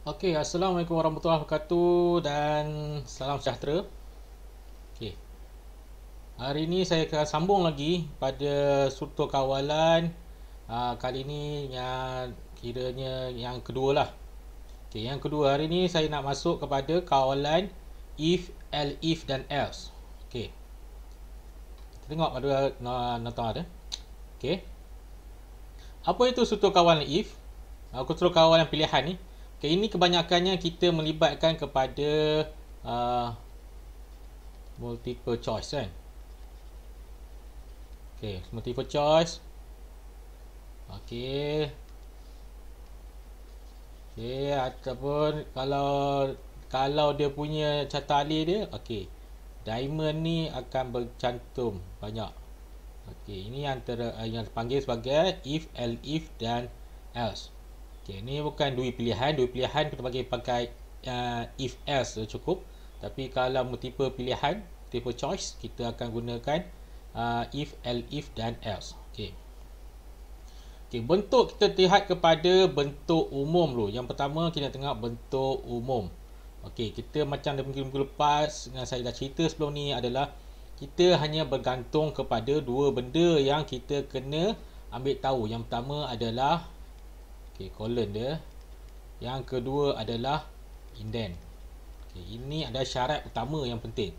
Okey, Assalamualaikum warahmatullahi wabarakatuh dan salam sejahtera. Okey, hari ini saya akan sambung lagi pada struktur kawalan. Kali ini yang kiranya yang kedua lah. Okey, yang kedua hari ini saya nak masuk kepada kawalan if, elif dan else. Okey, kita tengok pada nota ada. Okey, apa itu struktur kawalan if? Struktur kawalan pilihan ni. Okay, ini kebanyakannya kita melibatkan kepada uh, multiple choice kan. Okay, multiple choice. Okay. Okay, ataupun kalau dia punya carta alih dia, okay, diamond ni akan bercantum banyak. Okay, ini antara yang dipanggil sebagai if, elif dan else. Okay, ni bukan dua pilihan. Dua pilihan kita pakai if else cukup. Tapi kalau multiple pilihan, multiple choice, kita akan gunakan if, elif dan else. Okay. Okay, bentuk kita lihat kepada bentuk umum dulu. Yang pertama kita tengok bentuk umum. Okay, kita macam minggu lepas dengan saya dah cerita sebelum ni adalah kita hanya bergantung kepada dua benda yang kita kena ambil tahu. Yang pertama adalah colon dia. Yang kedua adalah indent. Ini adalah syarat utama yang penting.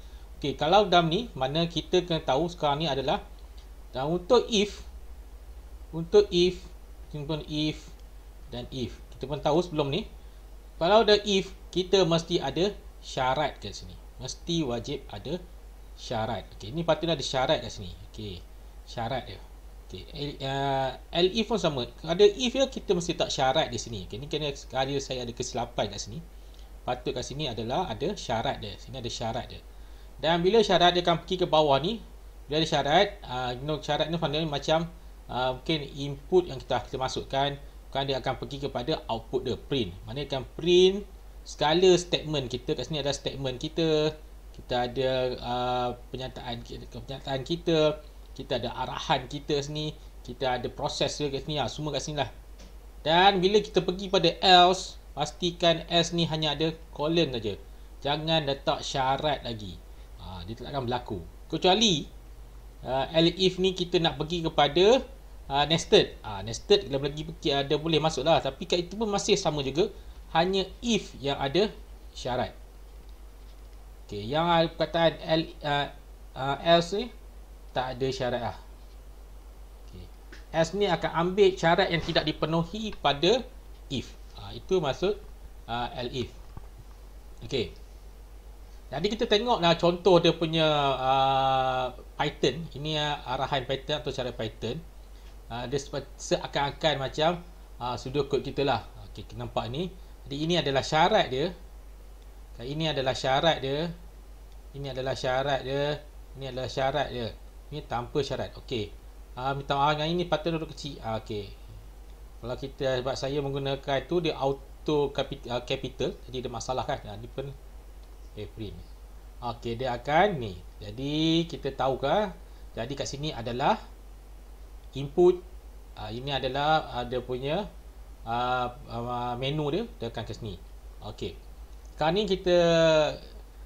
Kalau dalam ni mana kita kena tahu sekarang ni adalah untuk if simpan if dan if. Kita pun tahu sebelum ni kalau ada if kita mesti ada syarat kat sini. Mesti wajib ada syarat. Ini patutnya ada syarat kat sini. Syarat dia. Elif pun sama. Ada if ya, kita mesti tak syarat di sini. Ini kena sekali saya ada kesilapan kat sini. Patut kat sini adalah ada syarat dia. Sini ada syarat dia. Dan bila syarat dia akan pergi ke bawah ni, bila ada syarat, syarat ni macam mungkin input yang kita masukkan, kan dia akan pergi kepada output dia, print. Mana akan print segala statement kita. Kat sini ada statement kita. Kita ada penyataan kita. Kita ada arahan kita sini, kita ada proses dia kat sini, semua kat sini lah. Dan bila kita pergi pada else, pastikan else ni hanya ada colon saja. Jangan letak syarat lagi. Dia tak akan berlaku. Kecuali elif ni kita nak pergi kepada nested. Nested kalau lagi ada boleh masuk lah. Tapi kat itu pun masih sama juga. Hanya if yang ada syarat. Yang perkataan else ni tak ada syarat lah. Else ni akan ambil syarat yang tidak dipenuhi pada if. Itu maksud elif. Jadi kita tengoklah contoh dia punya Python. Ini arahan Python atau syarat Python. Dia seakan-akan macam pseudocode kita lah. Kita nampak ni. Jadi ini adalah syarat dia. Ini adalah syarat dia. Ini adalah syarat dia. Ini adalah syarat dia. Ini tanpa syarat. Minta maaf yang ini patut duduk kecil. Kalau kita, sebab saya menggunakan tu dia auto capital, jadi ada masalah kan. Dia pun print. Dia akan ni. Jadi kita tahukah? Jadi kat sini adalah input. Ini adalah dia punya menu dia. Dia akan ke sini. Sekarang ni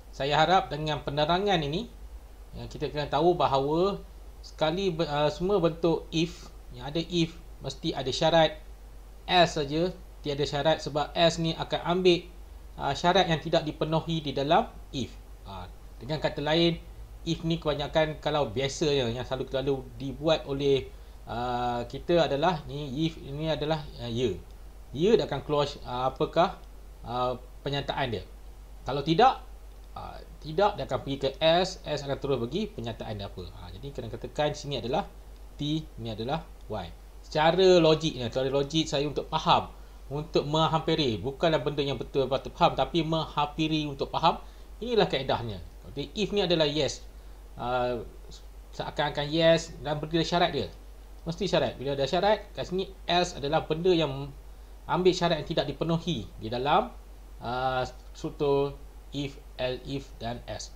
saya harap dengan penerangan ini kita kena tahu bahawa semua bentuk if yang ada if mesti ada syarat. Else saja tiada syarat, sebab else ni akan ambil syarat yang tidak dipenuhi di dalam if. Dengan kata lain, if ni kebanyakan kalau biasanya yang selalu dibuat oleh kita adalah if ini adalah ya. Ya dia akan keluar apakah penyataan dia. Kalau tidak dia akan pergi ke S akan terus bagi penyataan dia apa. Jadi kena katakan sini adalah T, ini adalah Y. Secara logiknya, saya untuk faham, untuk menghampiri, bukanlah benda yang betul patut faham, tapi menghampiri untuk faham, inilah kaedahnya. Jadi if ni adalah yes. Seakan-akan yes dan berdiri syarat dia. Mesti syarat. Bila ada syarat, kat sini else adalah benda yang ambil syarat yang tidak dipenuhi di dalam struktur if, elif dan else.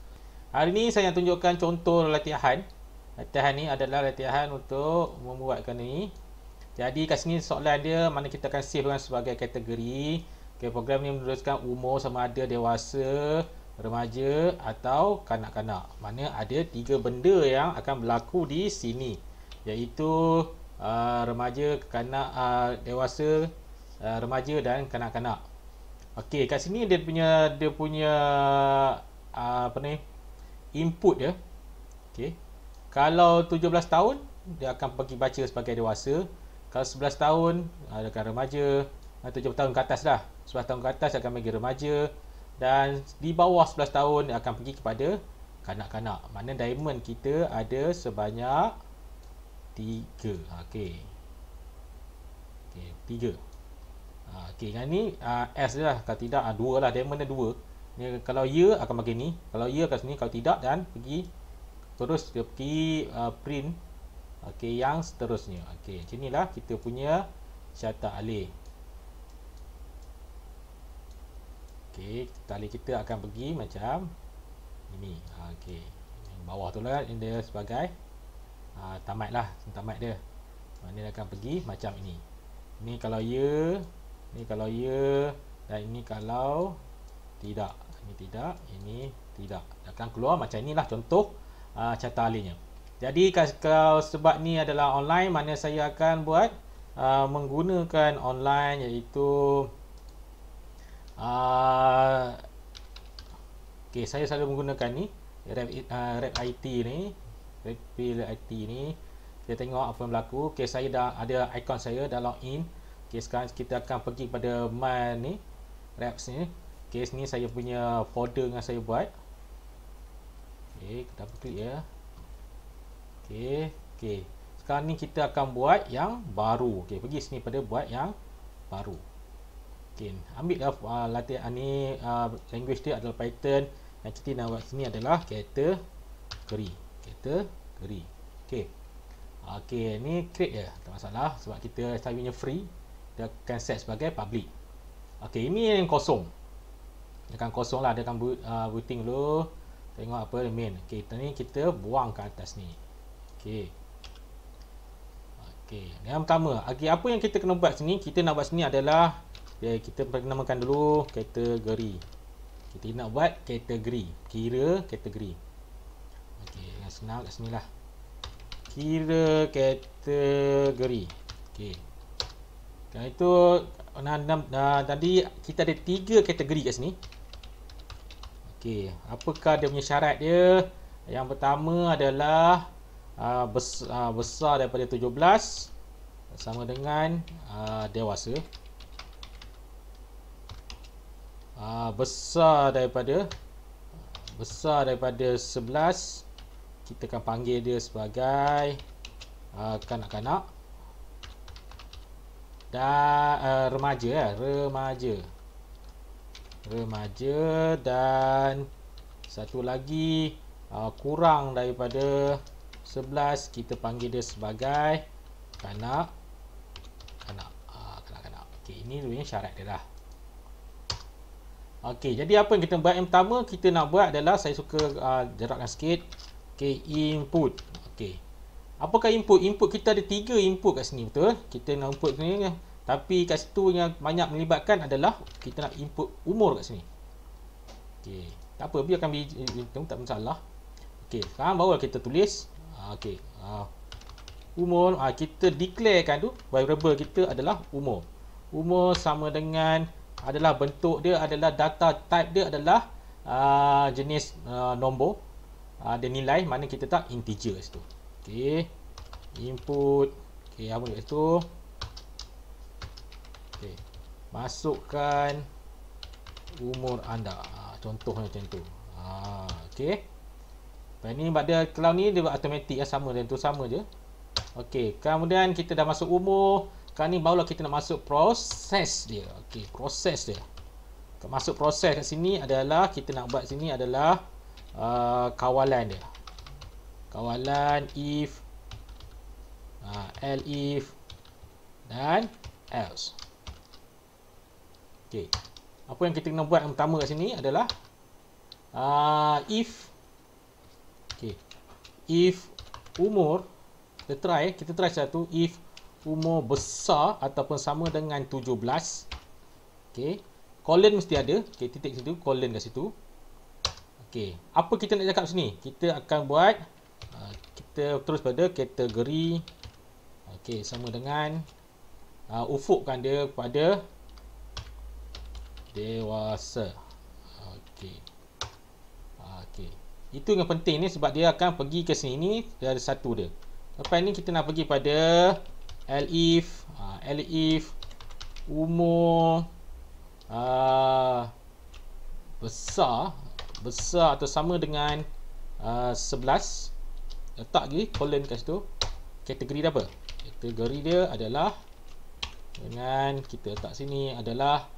Hari ini saya tunjukkan contoh latihan. Latihan ni adalah latihan untuk membuatkan ini. Jadi kat sini soalan dia mana kita akan savekan sebagai kategori. Okey, program ni menuliskan umur sama ada dewasa, remaja atau kanak-kanak. Mana ada 3 benda yang akan berlaku di sini, iaitu remaja, kanak, dewasa, remaja dan kanak-kanak. Okey, kat sini dia punya apa ni? Input dia. Okey. Kalau 17 tahun dia akan pergi baca sebagai dewasa. Kalau 11 tahun akan remaja. 17 tahun ke atas dah. 11 tahun ke atas akan bagi remaja, dan di bawah 11 tahun dia akan pergi kepada kanak-kanak. Mana diamond kita ada sebanyak 3. Okey. Okey, 3. Okey, yang ni S dia lah. Kalau tidak 2 lah, diamond dia 2. Ni kalau ya akan bagi ni, kalau ya kat sini, kalau tidak dan pergi terus dia pergi print. Okey, yang seterusnya. Okey, macam inilah kita punya syaratan alih. Okey, tali kita akan pergi macam ini. Okey, bawah tu lah dia sebagai tamat lah, tamat dia. Dia akan pergi macam ini. Ini kalau ya, ini kalau ya, dan ini kalau tidak. Ini tidak, ini tidak. Akan keluar macam inilah contoh carta alihnya. Jadi kalau sebab ni adalah online, mana saya akan buat menggunakan online, iaitu okey, saya selalu menggunakan ni RapIT ni, RapIT ni. Kita tengok apa yang berlaku. Okey, saya dah ada akaun, saya dah login. Okey, sekarang kita akan pergi pada my ni, Raps ni. Okey, sini saya punya folder yang saya buat. Okey, kita klik ya. Okey, okey. Sekarang ni kita akan buat yang baru. Okey, pergi sini pada buat yang baru. Okey, ambil latihan ni, language dia adalah Python. Yang kita nak buat sini adalah kategori. Kategori. Okey. Okey, ni create je, tak masalah sebab kita saya punya free, dia akan set sebagai public. Okey, ini yang kosong. Dia akan kosong lah, dia akan booting dulu. Tengok apa main. Okey, ni kita buang ke atas ni. Okey. Okey, yang pertama, okey, apa yang kita kena buat sini? Kita nak buat sini adalah kita namakan dulu kategori. Kita nak buat kategori, kira kategori. Okey, yang senang kat sinilah. Kira kategori. Okey. Kalau itu tadi kita ada 3 kategori kat sini. Okey, apakah dia punya syarat dia? Yang pertama adalah besar daripada 17 sama dengan dewasa. Besar daripada 11, kita akan panggil dia sebagai kanak-kanak. Dan remaja, remaja, dan satu lagi kurang daripada 11, kita panggil dia sebagai kanak-kanak. Okey, ini dulunya syarat dia lah. Okey, jadi apa yang kita buat? Yang pertama kita nak buat adalah, saya suka jerakkan sikit. Okey, input. Okey, apakah input? Input kita ada 3 input kat sini, betul? Kita nak input ni, tapi kat situ yang banyak melibatkan adalah kita nak input umur kat sini. Okey, tak apa, biarkan hitung, tak masalah. Okey, sekarang barulah kita tulis. Okey, umur, kita declarekan tu variable kita adalah umur. Umur sama dengan, adalah bentuk dia adalah, data type dia adalah jenis nombor, ada nilai, mana kita tak integer situ. Okey, input. Okey, apa kat situ? Okey, masukkan umur anda. Contohnya macam tu. Okey. Lepas ni pada kalau ni dia buat automatik ya, sama dengan tu, sama je. Okey, kemudian kita dah masuk umur. Sekarang ni barulah kita nak masuk proses dia. Okey, proses dia. Masuk proses kat sini adalah kita nak buat sini adalah kawalan dia. Kawalan if, elif dan else. Okey. Apa yang kita kena buat yang pertama kat sini adalah if. Okey. If umur, kita try satu, if umur besar ataupun sama dengan 17. Okey. colon mesti ada. Okey, titik situ, colon kat situ. Okey, apa kita nak cakap sini? Kita akan buat kita terus pada kategori. Okey, sama dengan ufukkan dia pada dewasa. Okey. Okey. Itu yang penting ni sebab dia akan pergi ke sini ni, dia ada satu dia. Lepas ni kita nak pergi pada elif, elif umur besar atau sama dengan 11. Letak lagi colon kat situ. Kategori dia apa? Kategori dia adalah dengan kita letak sini adalah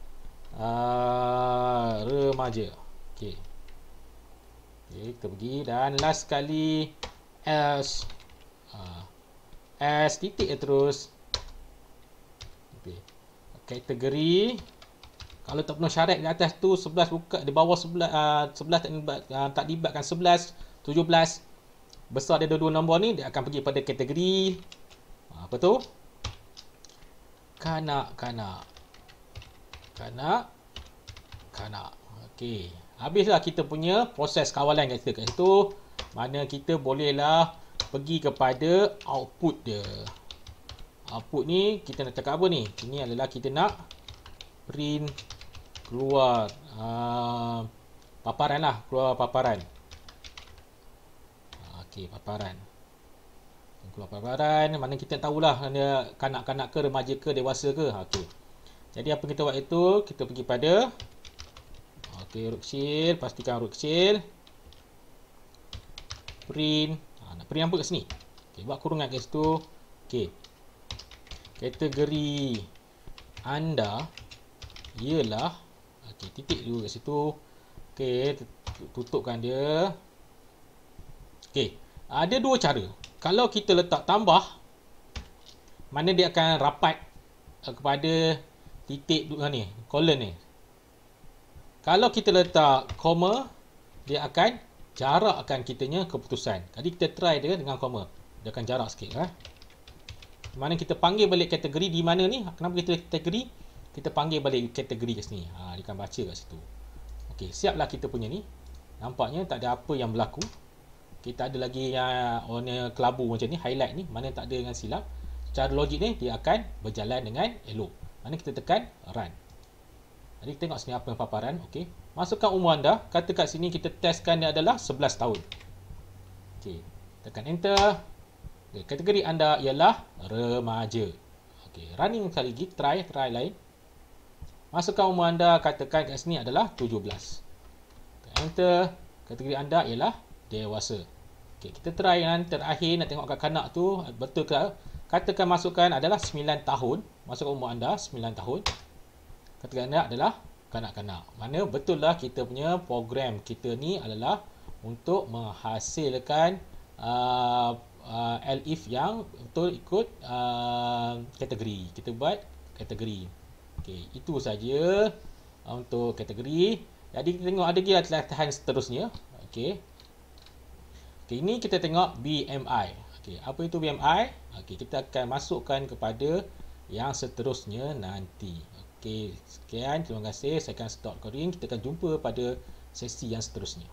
remaja. Okey. Okey, kita pergi dan last sekali S titik terus. Okey. Kategori kalau tak penuh syarat di atas tu 11 buka di bawah 11 tak libatkan 11, 17 besar dia dua nombor ni, dia akan pergi pada kategori apa tu? Kanak-kanak. Okey. Habislah kita punya proses kawalan kat situ. Mana kita bolehlah pergi kepada output dia. Output ni kita nak cakap apa ni? Ini adalah kita nak print keluar paparan lah, keluar paparan. Okey, paparan. Keluar paparan, mana kita tahulah dia kanak-kanak ke, remaja ke, dewasa ke. Okey. Jadi apa kita buat itu, kita pergi pada huruf kecil, pastikan huruf kecil. Print. Nak print apa kat sini? Okey, buat kurungan kat situ. Okey. Kategori anda ialah titik dulu kat situ. Okey, tutupkan dia. Okey, ada dua cara. Kalau kita letak tambah, mana dia akan rapat kepada titik ni, colon ni. Kalau kita letak koma, dia akan jarakkan kitanya keputusan. Jadi kita try dia dengan koma. Dia akan jarak sikit. Mana kita panggil balik kategori di mana ni? Kenapa kita kategori? Kita panggil balik kategori kat sini. Dia akan baca kat situ. Okey, siaplah kita punya ni. Nampaknya tak ada apa yang berlaku. Kita ada lagi yang warna kelabu macam ni, highlight ni, mana tak ada dengan silap. Secara logik ni dia akan berjalan dengan elok. Mana kita tekan run. Jadi kita tengok sini apa yang paparan. Okey. Masukkan umur anda. Kata kat sini kita testkan dia adalah 11 tahun. Okey. Tekan enter. Okay. Kategori anda ialah remaja. Okey. Running sekali lagi. Try lain. Masukkan umur anda. Katakan kat sini adalah 17. Tekan enter. Kategori anda ialah dewasa. Okey. Kita try yang terakhir. Nak tengok kat kanak tu. Betul ke? Katakan masukkan adalah 9 tahun. Masukkan umur anda 9 tahun. Katakan anda adalah kanak-kanak. Mana betul lah kita punya program kita ni adalah untuk menghasilkan elif yang betul ikut kategori. Kita buat kategori. Okey, itu saja untuk kategori. Jadi kita tengok ada lagi latihan seterusnya. Okey. Okey, ini kita tengok BMI. Okey, apa itu BMI? Okey, kita akan masukkan kepada yang seterusnya nanti. Okey, sekian. Terima kasih. Saya akan stop recording. Kita akan jumpa pada sesi yang seterusnya.